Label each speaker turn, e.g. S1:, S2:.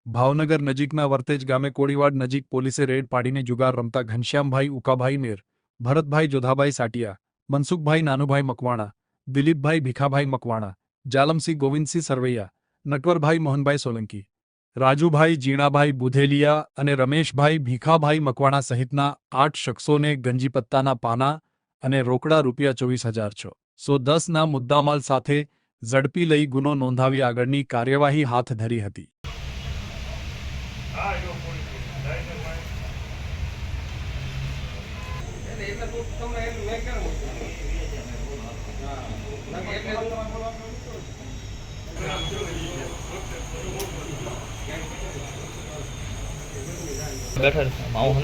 S1: ભાવનગર નજીકના વર્તેજ ગામે કોળીવાડ નજીક પોલીસે રેડ પાડીને જુગાર રમતા ઘનશ્યામભાઈ ઉકાભાઈ મેર, ભરતભાઈ જોધાભાઈ સાટિયા, મનસુખભાઈ નાનુભાઈ મકવાણા, દિલીપભાઈ ભીખાભાઈ મકવાણા, જાલમસિંહ ગોવિંદસિંહ સરવૈયા, નટવરભાઈ મોહનભાઈ સોલંકી, રાજુભાઈ જીણાભાઈ બુધેલિયા અને રમેશભાઈ ભીખાભાઈ મકવાણા સહિતના 8 શખ્સોને ગંજીપત્તાના પાના અને રોકડા ₹64010ના મુદ્દામાલ સાથે ઝડપી લઈ ગુનો નોંધાવી આગળની કાર્યવાહી હાથ ધરી હતી.
S2: બેઠા માવો